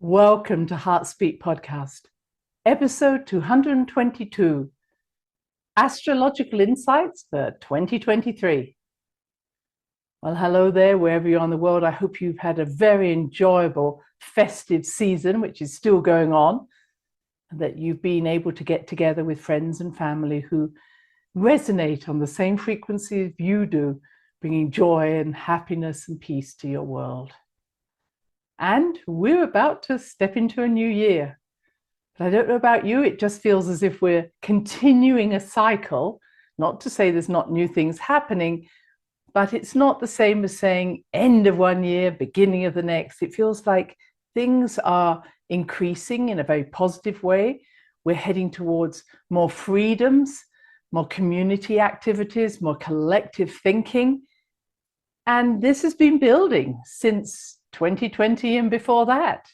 Welcome to Heart Speak Podcast, episode 222, Astrological Insights for 2023. Well, hello there, wherever you are in the world. I hope you've had a very enjoyable festive season, which is still going on, and that you've been able to get together with friends and family who resonate on the same frequency as you do, bringing joy and happiness and peace to your world. And we're about to step into a new year. But I don't know about you, it just feels as if we're continuing a cycle. Not to say there's not new things happening, but it's not the same as saying end of one year, beginning of the next. It feels like things are increasing in a very positive way. We're heading towards more freedoms, more community activities, more collective thinking. And this has been building since 2020 and before that.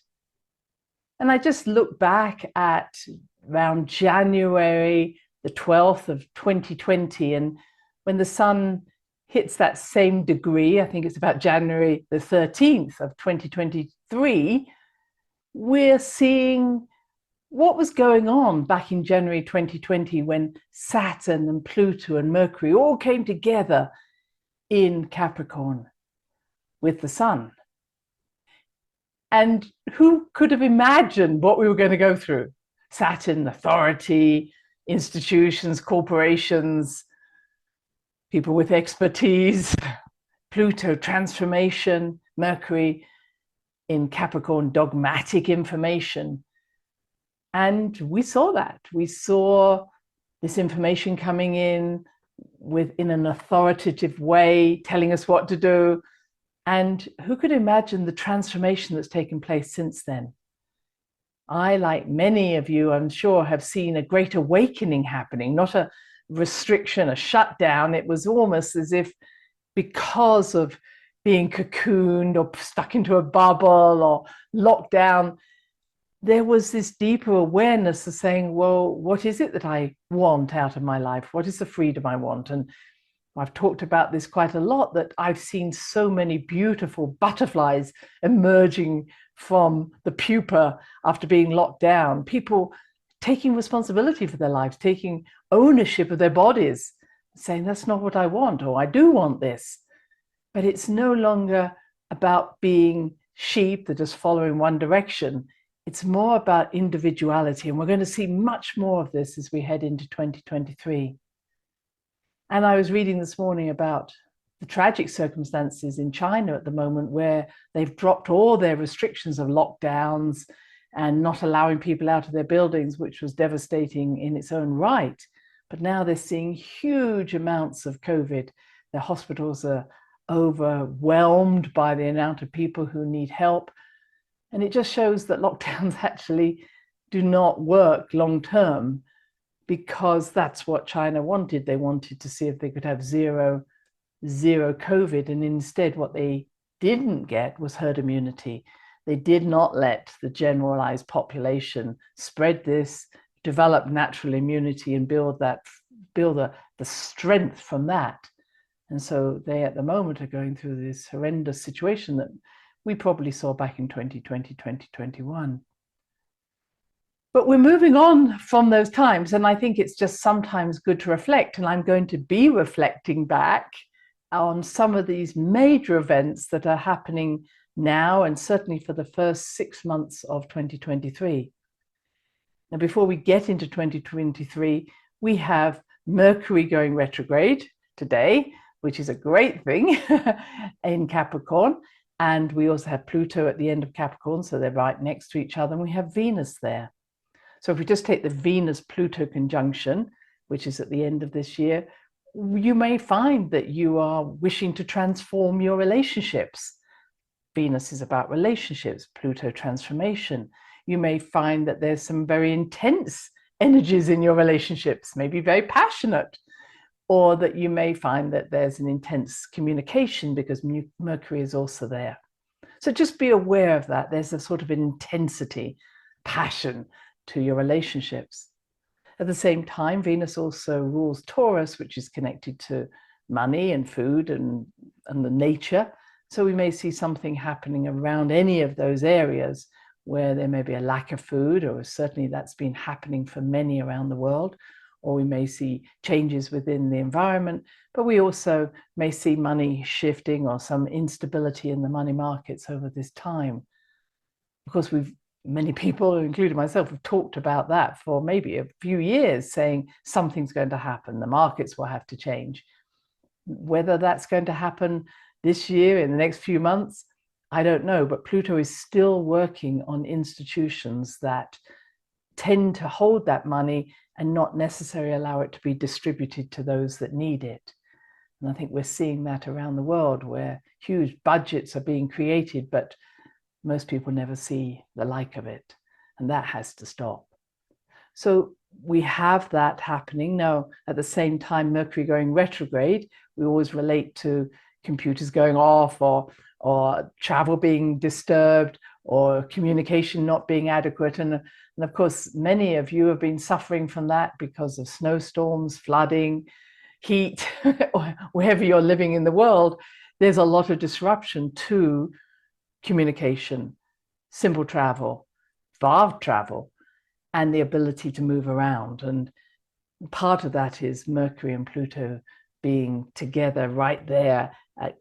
And I just look back at around January the 12th of 2020, and when the sun hits that same degree, I think it's about January the 13th of 2023, we're seeing what was going on back in January 2020 when Saturn and Pluto and Mercury all came together in Capricorn with the sun. And who could have imagined what we were going to go through? Saturn, authority, institutions, corporations, people with expertise, Pluto, transformation, Mercury in Capricorn, dogmatic information. And we saw that. We saw this information coming in in an authoritative way, telling us what to do. And who could imagine the transformation that's taken place since then? I, like many of you, I'm sure, have seen a great awakening happening, not a restriction, a shutdown. It was almost as if because of being cocooned or stuck into a bubble or locked down, there was this deeper awareness of saying, well, what is it that I want out of my life? What is the freedom I want? And I've talked about this quite a lot, that I've seen so many beautiful butterflies emerging from the pupa after being locked down, people taking responsibility for their lives, taking ownership of their bodies, saying that's not what I want, or I do want this. But it's no longer about being sheep that is following one direction. It's more about individuality. And we're going to see much more of this as we head into 2023. And I was reading this morning about the tragic circumstances in China at the moment, where they've dropped all their restrictions of lockdowns and not allowing people out of their buildings, which was devastating in its own right. But now they're seeing huge amounts of COVID. Their hospitals are overwhelmed by the amount of people who need help. And it just shows that lockdowns actually do not work long term, because that's what China wanted. They wanted to see if they could have zero COVID. And instead, what they didn't get was herd immunity. They did not let the generalized population spread this, develop natural immunity and build the strength from that. And so they at the moment are going through this horrendous situation that we probably saw back in 2020, 2021. But we're moving on from those times, and I think it's just sometimes good to reflect, and I'm going to be reflecting back on some of these major events that are happening now, and certainly for the first 6 months of 2023. Now, before we get into 2023, we have Mercury going retrograde today, which is a great thing in Capricorn, and we also have Pluto at the end of Capricorn, so they're right next to each other, and we have Venus there. So if we just take the Venus-Pluto conjunction, which is at the end of this year, you may find that you are wishing to transform your relationships. Venus is about relationships, Pluto transformation. You may find that there's some very intense energies in your relationships, maybe very passionate, or that you may find that there's an intense communication because Mercury is also there. So just be aware of that. There's a sort of intensity, passion to your relationships. At the same time, Venus also rules Taurus, which is connected to money and food and the nature. So we may see something happening around any of those areas where there may be a lack of food, or certainly that's been happening for many around the world, or we may see changes within the environment, but we also may see money shifting or some instability in the money markets over this time. Of course, many people, including myself, have talked about that for maybe a few years, saying something's going to happen, the markets will have to change. Whether that's going to happen this year, in the next few months, I don't know, but Pluto is still working on institutions that tend to hold that money and not necessarily allow it to be distributed to those that need it. And I think we're seeing that around the world, where huge budgets are being created, but most people never see the like of it. And that has to stop. So we have that happening. Now, at the same time, Mercury going retrograde, we always relate to computers going off, or travel being disturbed, or communication not being adequate. And of course, many of you have been suffering from that because of snowstorms, flooding, heat, or wherever you're living in the world. There's a lot of disruption to communication, simple travel, far travel, and the ability to move around. And part of that is Mercury and Pluto being together right there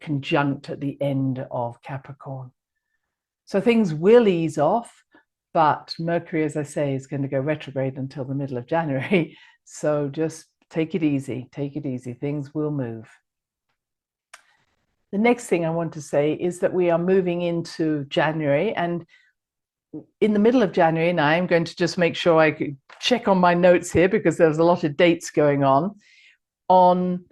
conjunct at the end of Capricorn. So things will ease off, but Mercury, as I say, is going to go retrograde until the middle of January. So just take it easy, take it easy. Things will move. The next thing I want to say is that we are moving into January, and in the middle of January, and I'm going to just make sure I could check on my notes here because there's a lot of dates going on. On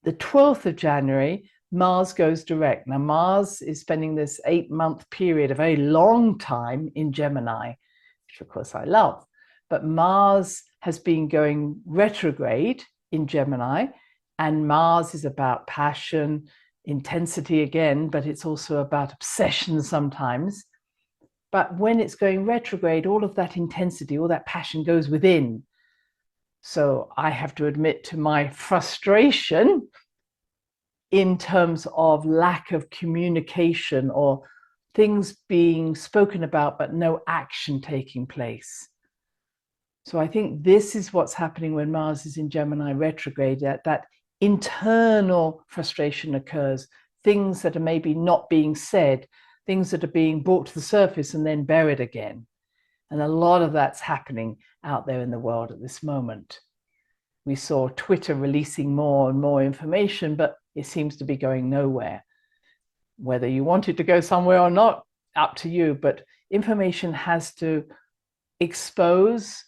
the 12th of January, Mars goes direct. Now, Mars is spending this 8-month period, a very long time in Gemini, which of course I love. But Mars has been going retrograde in Gemini, and Mars is about passion, intensity again, but it's also about obsession sometimes. But when it's going retrograde, all of that intensity, all that passion goes within. So I have to admit to my frustration in terms of lack of communication, or things being spoken about but no action taking place. So I think this is what's happening when Mars is in Gemini retrograde, that internal frustration occurs, things that are maybe not being said, things that are being brought to the surface and then buried again. And a lot of that's happening out there in the world at this moment. We saw Twitter releasing more and more information, but it seems to be going nowhere. Whether you want it to go somewhere or not, up to you, but information has to expose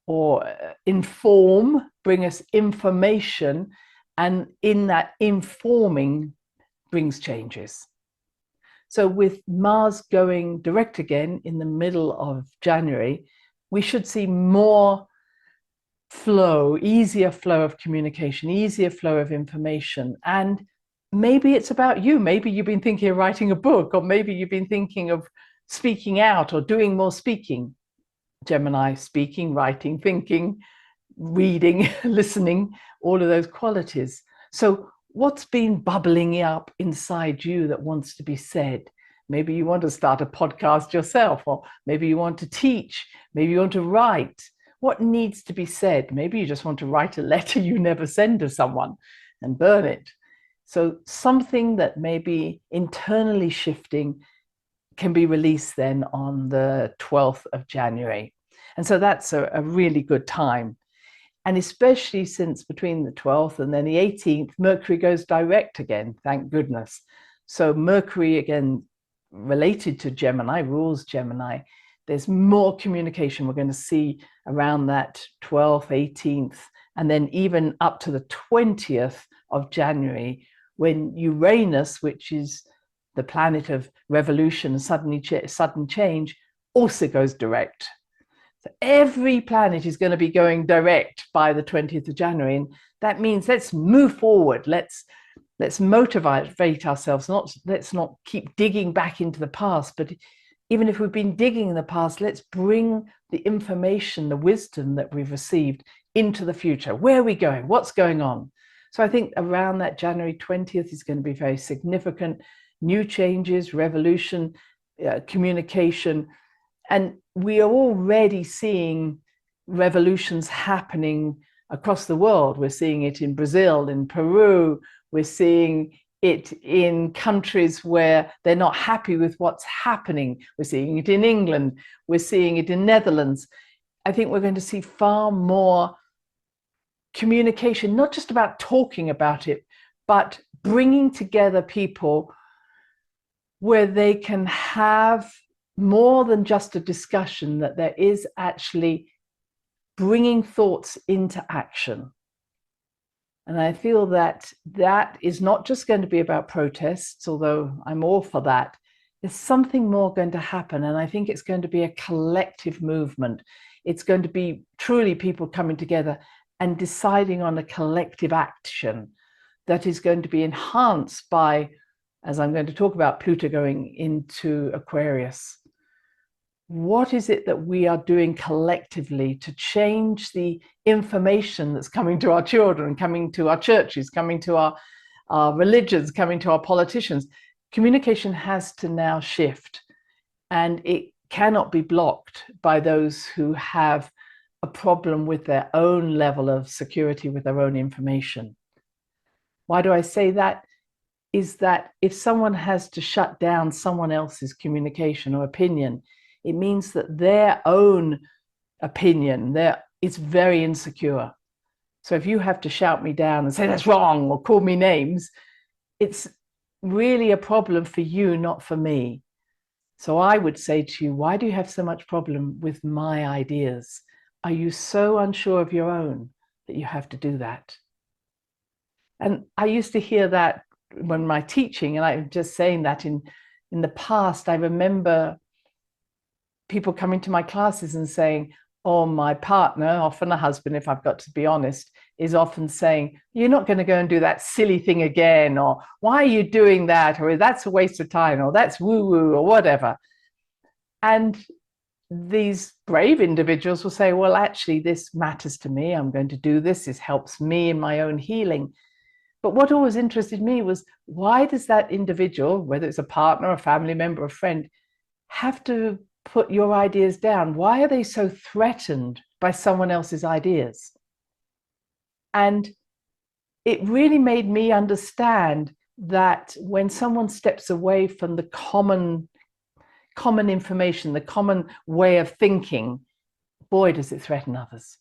or inform, bring us information, and in that informing brings changes. So with Mars going direct again in the middle of January, we should see more flow, easier flow of communication, easier flow of information. And maybe it's about you. Maybe you've been thinking of writing a book, or maybe you've been thinking of speaking out or doing more speaking. Gemini, speaking, writing, thinking, reading, listening, all of those qualities. So what's been bubbling up inside you that wants to be said? Maybe you want to start a podcast yourself, or maybe you want to teach, maybe you want to write. What needs to be said? Maybe you just want to write a letter you never send to someone and burn it. So something that may be internally shifting can be released then on the 12th of January. And so that's a really good time. And especially since between the 12th and then the 18th, Mercury goes direct again, thank goodness. So Mercury, again, related to Gemini, rules Gemini. There's more communication we're going to see around that 12th, 18th, and then even up to the 20th of January, when Uranus, which is the planet of revolution and sudden change, also goes direct. So every planet is going to be going direct by the 20th of January. And that means let's move forward. Let's motivate ourselves. Let's not keep digging back into the past, but even if we've been digging in the past, let's bring the information, the wisdom that we've received into the future. Where are we going? What's going on? So I think around that January 20th is going to be very significant. New changes, revolution, communication, And we are already seeing revolutions happening across the world. We're seeing it in Brazil, in Peru. We're seeing it in countries where they're not happy with what's happening. We're seeing it in England. We're seeing it in Netherlands. I think we're going to see far more communication, not just about talking about it, but bringing together people where they can have more than just a discussion, that there is actually bringing thoughts into action. And I feel that that is not just going to be about protests, although I'm all for that. There's something more going to happen. And I think it's going to be a collective movement. It's going to be truly people coming together and deciding on a collective action that is going to be enhanced by, as I'm going to talk about, Pluto going into Aquarius. What is it that we are doing collectively to change the information that's coming to our children, coming to our churches, coming to our religions, coming to our politicians? Communication has to now shift, and it cannot be blocked by those who have a problem with their own level of security with their own information. Why do I say that? Is that if someone has to shut down someone else's communication or opinion, it means that their own opinion is very insecure. So if you have to shout me down and say that's wrong or call me names, it's really a problem for you, not for me. So I would say to you, why do you have so much problem with my ideas? Are you so unsure of your own that you have to do that? And I used to hear that when my teaching, and I'm just saying that in the past, I remember people coming to my classes and saying, oh, my partner, often a husband, if I've got to be honest, is often saying, you're not going to go and do that silly thing again, or why are you doing that, or that's a waste of time, or that's woo-woo, or whatever. And these brave individuals will say, well, actually, this matters to me. I'm going to do this. This helps me in my own healing. But what always interested me was, why does that individual, whether it's a partner, a family member, a friend, have to put your ideas down? Why are they so threatened by someone else's ideas? And it really made me understand that when someone steps away from the common information, the common way of thinking, boy, does it threaten others.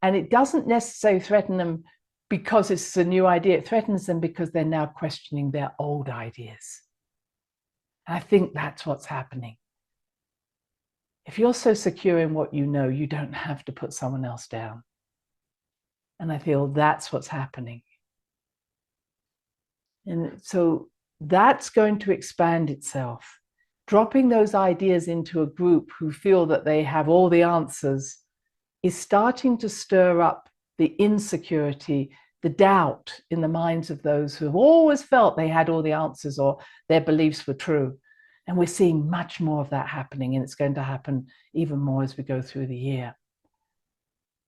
And it doesn't necessarily threaten them because it's a new idea. It threatens them because they're now questioning their old ideas. And I think that's what's happening. If you're so secure in what you know, you don't have to put someone else down. And I feel that's what's happening. And so that's going to expand itself. Dropping those ideas into a group who feel that they have all the answers is starting to stir up the insecurity, the doubt in the minds of those who have always felt they had all the answers or their beliefs were true. And we're seeing much more of that happening, and it's going to happen even more as we go through the year.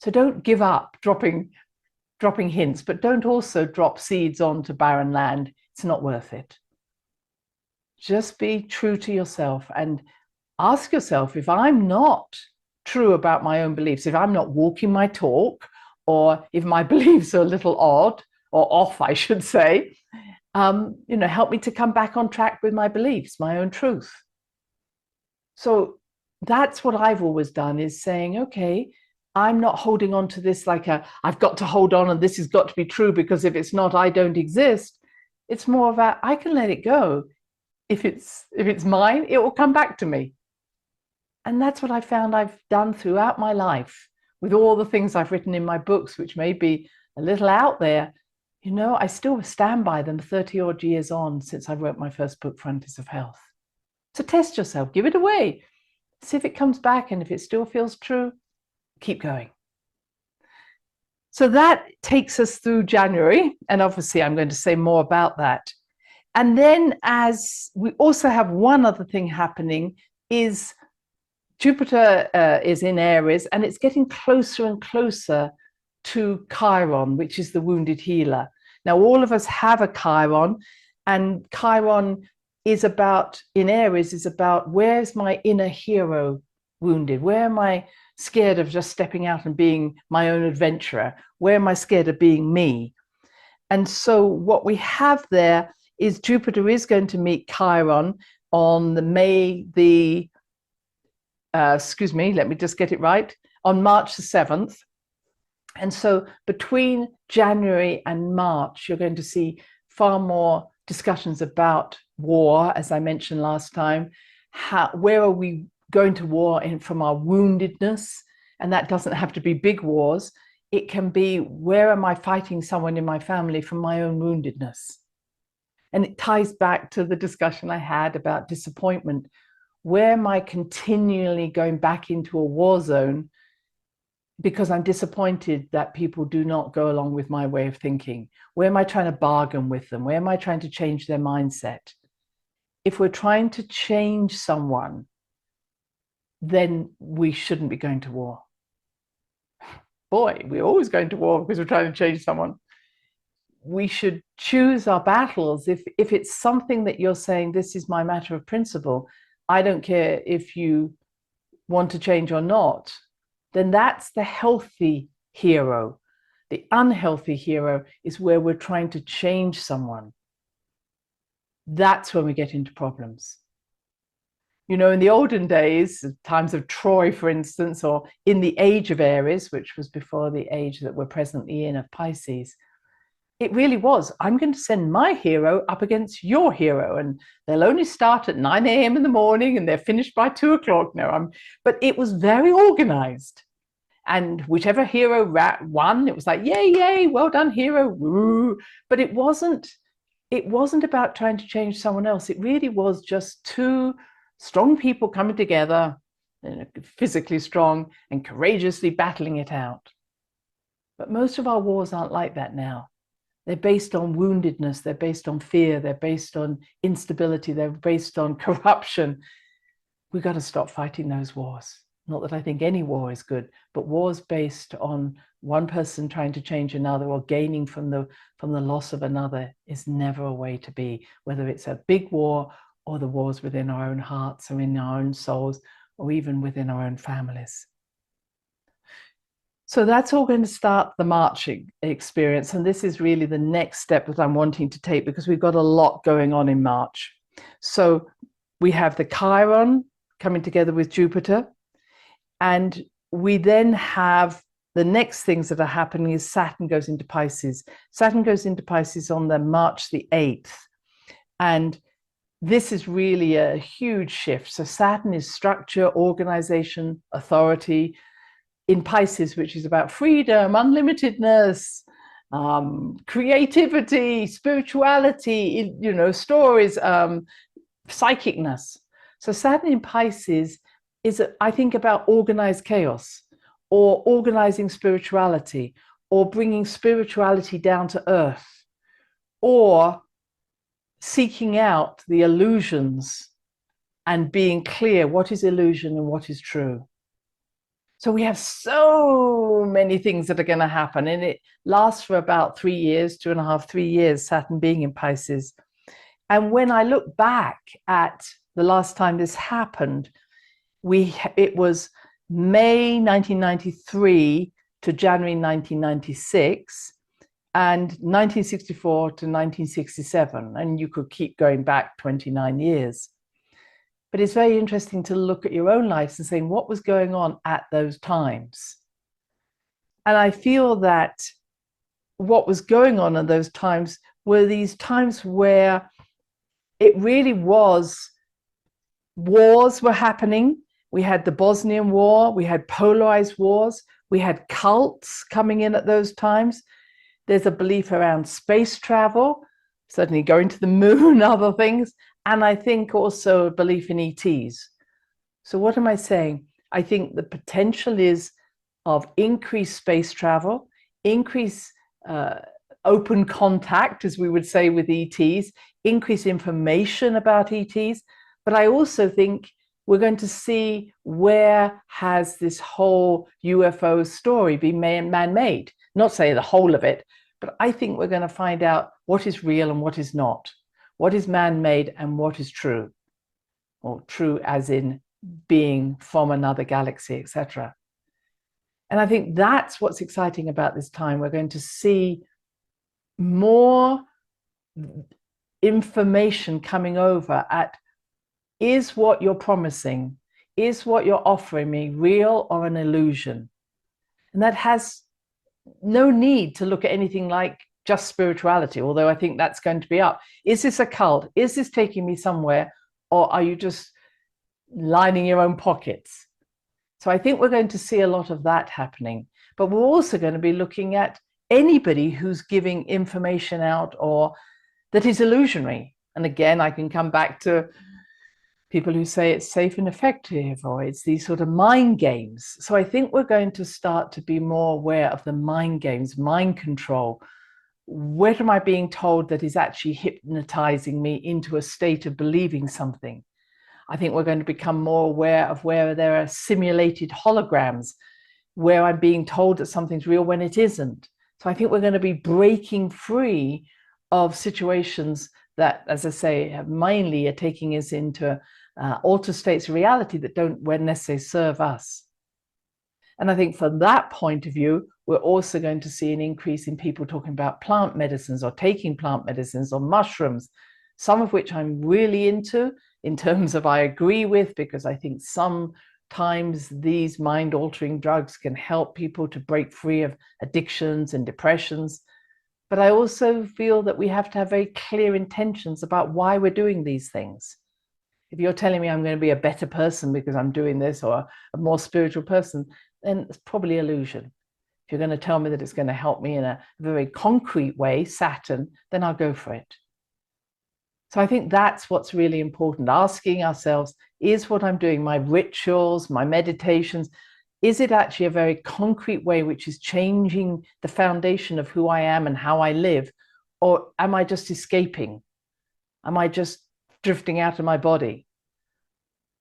So don't give up dropping hints, but don't also drop seeds onto barren land. It's not worth it. Just be true to yourself and ask yourself, if I'm not true about my own beliefs, if I'm not walking my talk, or if my beliefs are a little odd or off, I should say, help me to come back on track with my beliefs, my own truth. So that's what I've always done, is saying, okay, I'm not holding on to this like I've got to hold on and this has got to be true, because if it's not, I don't exist. It's more about, I can let it go. If it's mine, it will come back to me. And that's what I found I've done throughout my life with all the things I've written in my books, which may be a little out there. I still stand by them 30 odd years on since I wrote my first book, Frontiers of Health. So test yourself, give it away, see if it comes back, and if it still feels true, keep going. So that takes us through January, and obviously I'm going to say more about that. And then, as we also have one other thing happening, is Jupiter is in Aries, and it's getting closer and closer to Chiron, which is the wounded healer. Now, all of us have a Chiron, and Chiron is about, in Aries, is about where's my inner hero wounded? Where am I scared of just stepping out and being my own adventurer? Where am I scared of being me? And so what we have there is Jupiter is going to meet Chiron on the let me just get it right, on March the 7th. And so between January and March, you're going to see far more discussions about war, as I mentioned last time. Where are we going to war from our woundedness? And that doesn't have to be big wars. It can be, where am I fighting someone in my family from my own woundedness? And it ties back to the discussion I had about disappointment. Where am I continually going back into a war zone because I'm disappointed that people do not go along with my way of thinking? Where am I trying to bargain with them? Where am I trying to change their mindset? If we're trying to change someone, then we shouldn't be going to war. Boy, we're always going to war because we're trying to change someone. We should choose our battles. If it's something that you're saying, this is my matter of principle, I don't care if you want to change or not, then that's the healthy hero. The unhealthy hero is where we're trying to change someone. That's when we get into problems. You know, in the olden days, times of Troy, for instance, or in the age of Aries, which was before the age that we're presently in of Pisces, it really was, I'm going to send my hero up against your hero, and they'll only start at 9 a.m. in the morning and they're finished by 2 o'clock. But it was very organized. And whichever hero won, it was like, yay, yay, well done, hero, woo. But it wasn't about trying to change someone else. It really was just two strong people coming together, physically strong and courageously battling it out. But most of our wars aren't like that now. They're based on woundedness, they're based on fear, they're based on instability, they're based on corruption. We've got to stop fighting those wars. Not that I think any war is good, but wars based on one person trying to change another or gaining from the loss of another is never a way to be, whether it's a big war or the wars within our own hearts or in our own souls or even within our own families. So that's all going to start the March experience. And this is really the next step that I'm wanting to take, because we've got a lot going on in March. So we have the Chiron coming together with Jupiter. And we then have the next things that are happening is Saturn goes into Pisces. Saturn goes into Pisces on the March the 8th. And this is really a huge shift. So Saturn is structure, organization, authority, in Pisces, which is about freedom, unlimitedness, creativity, spirituality, stories, psychicness. So Saturn in Pisces is, I think, about organized chaos, or organizing spirituality, or bringing spirituality down to earth, or seeking out the illusions and being clear what is illusion and what is true. So we have so many things that are going to happen, and it lasts for about 3 years, 2.5, 3 years, Saturn being in Pisces. And when I look back at the last time this happened, it was May 1993 to January 1996, and 1964 to 1967. And you could keep going back 29 years. But it's very interesting to look at your own lives and saying, what was going on at those times? And I feel that what was going on at those times were these times where it really was, wars were happening. We had the Bosnian War, we had polarized wars, we had cults coming in at those times. There's a belief around space travel, certainly going to the moon, other things. And I think also a belief in ETs. So what am I saying? I think the potential is of increased space travel, increased open contact, as we would say with ETs, increased information about ETs. But I also think we're going to see, where has this whole UFO story been man-made? Not say the whole of it, but I think we're going to find out what is real and what is not. What is man-made and what is true? Or true as in being from another galaxy, etc. And I think that's what's exciting about this time. We're going to see more information coming over at, is what you're promising, is what you're offering me real or an illusion? And that has no need to look at anything like just spirituality, although I think that's going to be up. Is this a cult? Is this taking me somewhere? Or are you just lining your own pockets? So I think we're going to see a lot of that happening. But we're also going to be looking at anybody who's giving information out or that is illusionary. And again, I can come back to people who say it's safe and effective, or it's these sort of mind games. So I think we're going to start to be more aware of the mind games, mind control. What am I being told that is actually hypnotizing me into a state of believing something? I think we're going to become more aware of where there are simulated holograms, where I'm being told that something's real when it isn't. So I think we're going to be breaking free of situations that, as I say, mainly are taking us into altered states of reality that don't necessarily serve us. And I think from that point of view, we're also going to see an increase in people talking about plant medicines or taking plant medicines or mushrooms, some of which I'm really into in terms of I agree with, because I think sometimes these mind-altering drugs can help people to break free of addictions and depressions. But I also feel that we have to have very clear intentions about why we're doing these things. If you're telling me I'm going to be a better person because I'm doing this, or a more spiritual person, then it's probably illusion. If you're going to tell me that it's going to help me in a very concrete way, Saturn, then I'll go for it. So I think that's what's really important. Asking ourselves, is what I'm doing, my rituals, my meditations, is it actually a very concrete way which is changing the foundation of who I am and how I live? Or am I just escaping? Am I just drifting out of my body?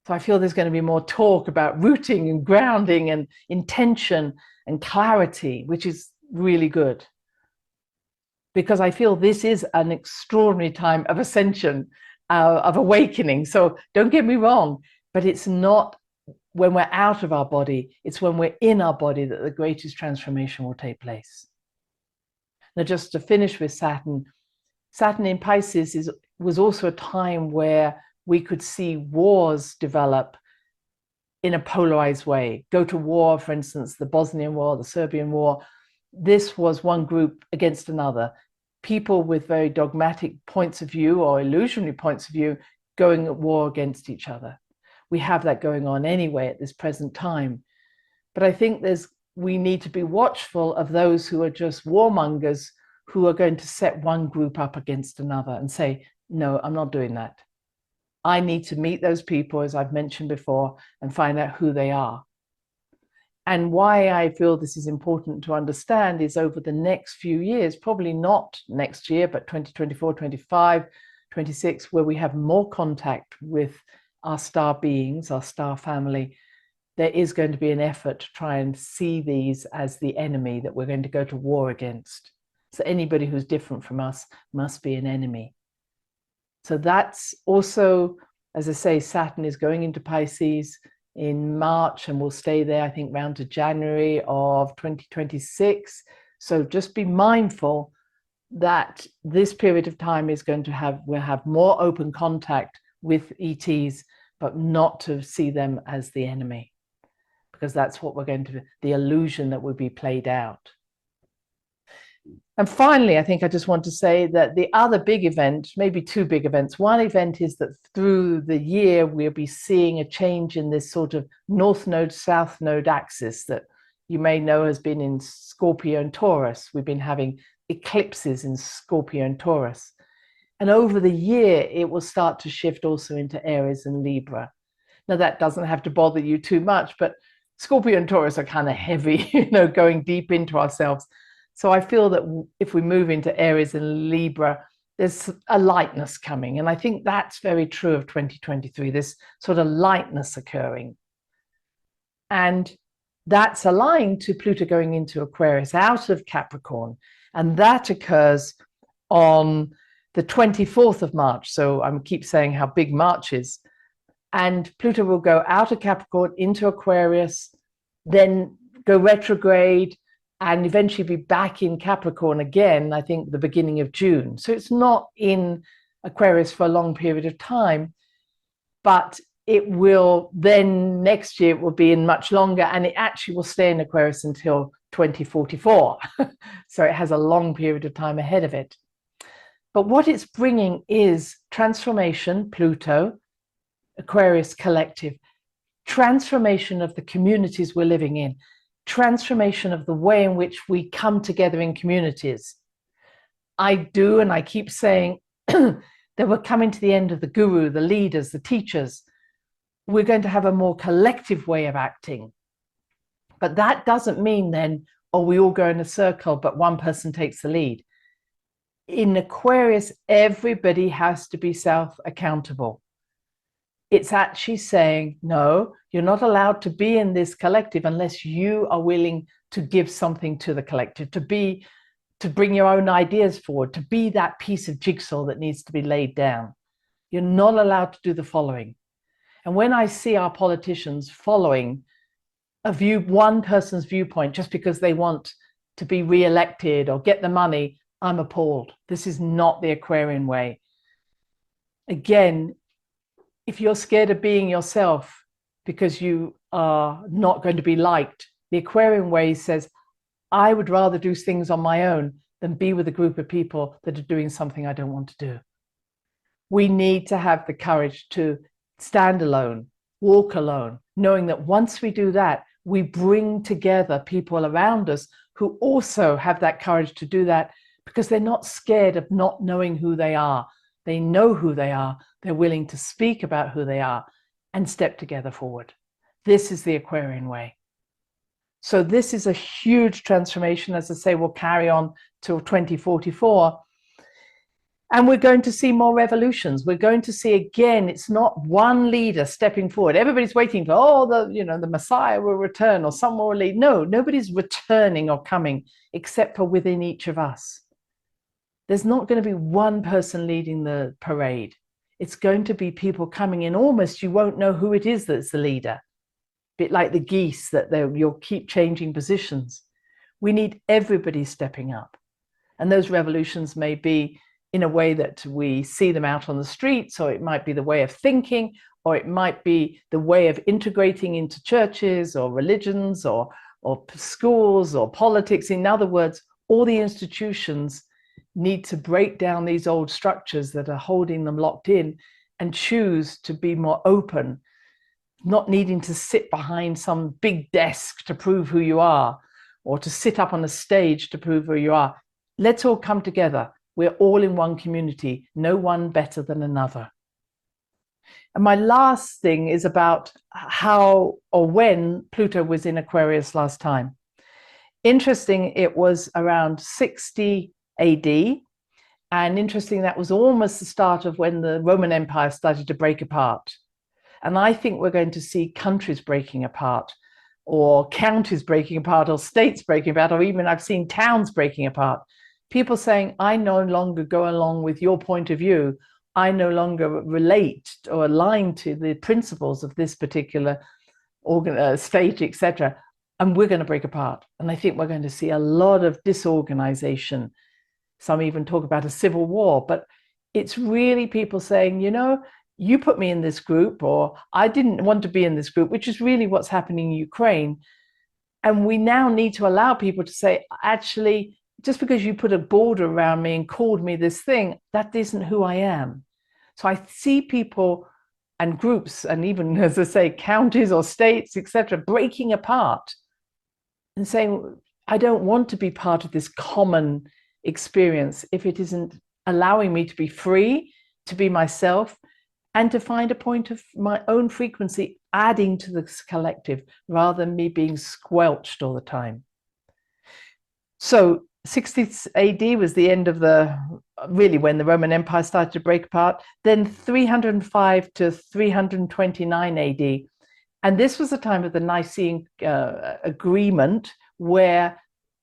So I feel there's going to be more talk about rooting and grounding and intention and clarity, which is really good. Because I feel this is an extraordinary time of ascension, of awakening. So don't get me wrong, but it's not when we're out of our body, it's when we're in our body that the greatest transformation will take place. Now, just to finish with Saturn, Saturn in Pisces was also a time where we could see wars develop in a polarized way. Go to war, for instance, the Bosnian War, the Serbian War. This was one group against another. People with very dogmatic points of view or illusionary points of view going at war against each other. We have that going on anyway at this present time. But I think we need to be watchful of those who are just warmongers, who are going to set one group up against another and say, no, I'm not doing that. I need to meet those people, as I've mentioned before, and find out who they are. And why I feel this is important to understand is over the next few years, probably not next year, but 2024, 25, 26, where we have more contact with our star beings, our star family, there is going to be an effort to try and see these as the enemy that we're going to go to war against. So anybody who's different from us must be an enemy. So that's also, as I say, Saturn is going into Pisces in March and will stay there, I think, round to January of 2026. So just be mindful that this period of time is going to we'll have more open contact with ETs, but not to see them as the enemy, because that's what we're going to, the illusion that will be played out. And finally, I think I just want to say that the other big event, maybe two big events. One event is that through the year, we'll be seeing a change in this sort of North Node, South Node axis that you may know has been in Scorpio and Taurus. We've been having eclipses in Scorpio and Taurus. And over the year, it will start to shift also into Aries and Libra. Now, that doesn't have to bother you too much, but Scorpio and Taurus are kind of heavy, going deep into ourselves. So I feel that if we move into Aries and Libra, there's a lightness coming. And I think that's very true of 2023, this sort of lightness occurring. And that's aligned to Pluto going into Aquarius, out of Capricorn. And that occurs on the 24th of March. So I keep saying how big March is. And Pluto will go out of Capricorn into Aquarius, then go retrograde, and eventually be back in Capricorn again, I think the beginning of June. So it's not in Aquarius for a long period of time, but it will then next year it will be in much longer, and it actually will stay in Aquarius until 2044. So it has a long period of time ahead of it. But what it's bringing is transformation, Pluto, Aquarius collective, transformation of the communities we're living in, transformation of the way in which we come together in communities. I do, and I keep saying that we're coming to the end of the guru, the leaders, the teachers. We're going to have a more collective way of acting. But that doesn't mean then, oh, we all go in a circle, but one person takes the lead. In Aquarius, everybody has to be self-accountable. It's actually saying, no, you're not allowed to be in this collective unless you are willing to give something to the collective, to bring your own ideas forward, to be that piece of jigsaw that needs to be laid down. You're not allowed to do the following. And when I see our politicians following one person's viewpoint just because they want to be re-elected or get the money, I'm appalled. This is not the Aquarian way. Again, if you're scared of being yourself because you are not going to be liked, the Aquarian way says, I would rather do things on my own than be with a group of people that are doing something I don't want to do. We need to have the courage to stand alone, walk alone, knowing that once we do that, we bring together people around us who also have that courage to do that because they're not scared of not knowing who they are. They know who they are. They're willing to speak about who they are and step together forward. This is the Aquarian way. So this is a huge transformation. As I say, we'll carry on till 2044. And we're going to see more revolutions. We're going to see, again, it's not one leader stepping forward. Everybody's waiting for, the Messiah will return or someone will lead. No, nobody's returning or coming except for within each of us. There's not going to be one person leading the parade. It's going to be people coming in. Almost you won't know who it is that's the leader. A bit like the geese that you'll keep changing positions. We need everybody stepping up. And those revolutions may be in a way that we see them out on the streets, or it might be the way of thinking, or it might be the way of integrating into churches or religions or schools or politics. In other words, all the institutions need to break down these old structures that are holding them locked in and choose to be more open, not needing to sit behind some big desk to prove who you are or to sit up on a stage to prove who you are. Let's all come together. We're all in one community, no one better than another. And my last thing is about how or when Pluto was in Aquarius last time. Interesting, it was around 60 AD. And interesting, that was almost the start of when the Roman Empire started to break apart. And I think we're going to see countries breaking apart, or counties breaking apart, or states breaking apart, or even I've seen towns breaking apart. People saying, I no longer go along with your point of view. I no longer relate or align to the principles of this particular state, etc. And we're going to break apart. And I think we're going to see a lot of disorganization. Some even talk about a civil war, but it's really people saying, you put me in this group, or I didn't want to be in this group, which is really what's happening in Ukraine. And we now need to allow people to say, actually, just because you put a border around me and called me this thing, that isn't who I am. So I see people and groups, and even, as I say, counties or states, etc., breaking apart and saying, I don't want to be part of this common experience if it isn't allowing me to be free, to be myself, and to find a point of my own frequency adding to this collective rather than me being squelched all the time. So 60 AD was the end of really when the Roman Empire started to break apart. Then 305 to 329 AD. And this was the time of the Nicene agreement, where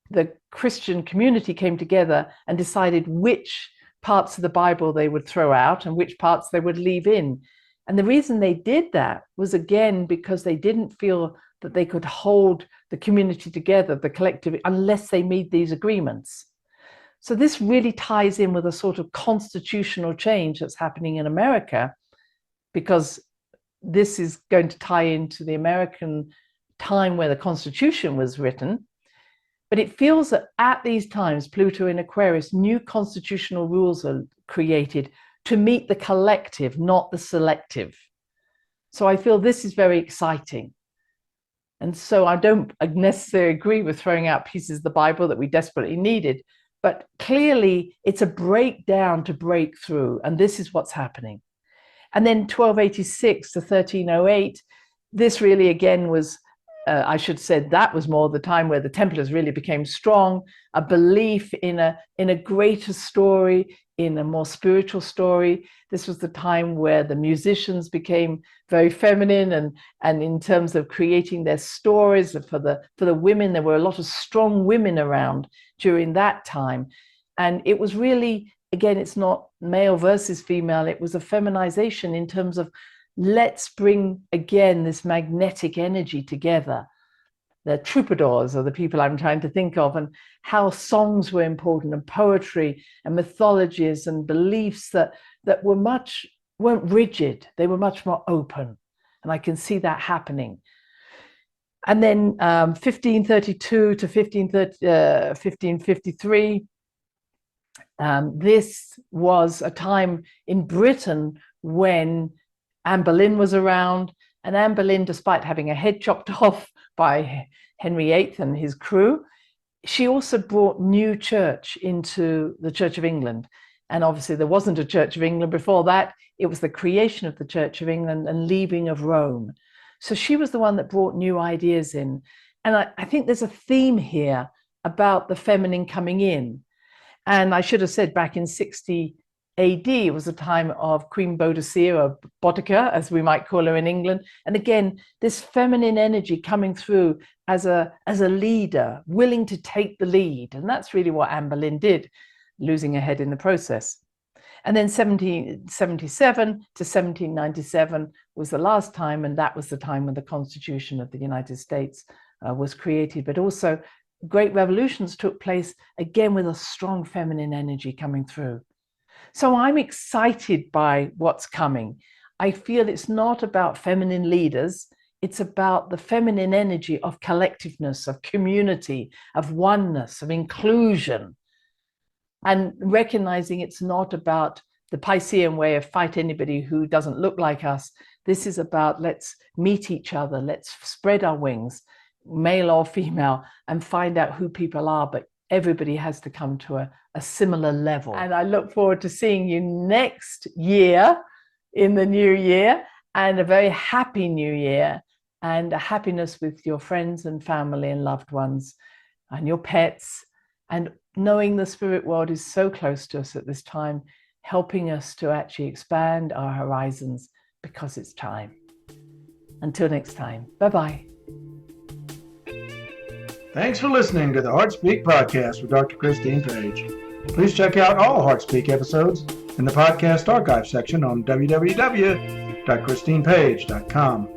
the Christian community came together and decided which parts of the Bible they would throw out and which parts they would leave in. And the reason they did that was, again, because they didn't feel that they could hold the community together, the collective, unless they made these agreements. So this really ties in with a sort of constitutional change that's happening in America, because this is going to tie into the American time where the Constitution was written. But it feels that at these times, Pluto in Aquarius, new constitutional rules are created to meet the collective, not the selective. So I feel this is very exciting. And so I don't necessarily agree with throwing out pieces of the Bible that we desperately needed, but clearly it's a breakdown to break through, and this is what's happening. And then 1286 to 1308, this really again was, I should say, that was more the time where the Templars really became strong, a belief in a greater story, in a more spiritual story. This was the time where the musicians became very feminine, and in terms of creating their stories for the women, there were a lot of strong women around during that time. And it was really, again, it's not male versus female, it was a feminization in terms of let's bring again this magnetic energy together. The troubadours are the people I'm trying to think of, and how songs were important, and poetry and mythologies and beliefs that weren't rigid, they were much more open. And I can see that happening. And then 1532 to 1553, this was a time in Britain when Anne Boleyn was around, and Anne Boleyn, despite having a head chopped off by Henry VIII and his crew, she also brought new church into the Church of England. And obviously there wasn't a Church of England before that. It was the creation of the Church of England and leaving of Rome. So she was the one that brought new ideas in. And I think there's a theme here about the feminine coming in. And I should have said back in 60 AD, it was a time of Queen Boadicea, or Boudica, as we might call her in England. And again, this feminine energy coming through as a leader, willing to take the lead. And that's really what Anne Boleyn did, losing her head in the process. And then 1777 to 1797 was the last time, and that was the time when the Constitution of the United States was created. But also great revolutions took place, again with a strong feminine energy coming through. So I'm excited by what's coming. I feel it's not about feminine leaders. It's about the feminine energy of collectiveness, of community, of oneness, of inclusion, and recognizing it's not about the Piscean way of fight anybody who doesn't look like us. This is about let's meet each other, let's spread our wings, male or female, and find out who people are, but everybody has to come to a similar level. And I look forward to seeing you next year in the new year, and a very happy new year, and a happiness with your friends and family and loved ones and your pets, and knowing the spirit world is so close to us at this time, helping us to actually expand our horizons because it's time. Until next time, bye-bye. Thanks for listening to the HeartSpeak podcast with Dr. Christine Page. Please check out all HeartSpeak episodes in the podcast archive section on www.christinepage.com.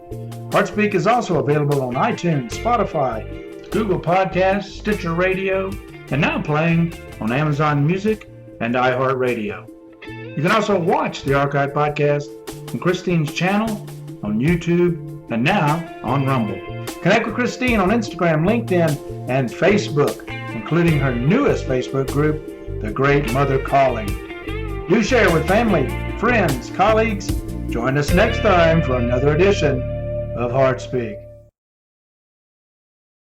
HeartSpeak is also available on iTunes, Spotify, Google Podcasts, Sticher Radio, and now playing on Amazon Music and iHeart Radio. You can also watch the archive podcast on Christine's channel, on YouTube, and now on Rumble. Connect with Christine on Instagram, LinkedIn, and Facebook, including her newest Facebook group, The Great Mother Calling. Do share with family, friends, colleagues. Join us next time for another edition of HeartSpeak.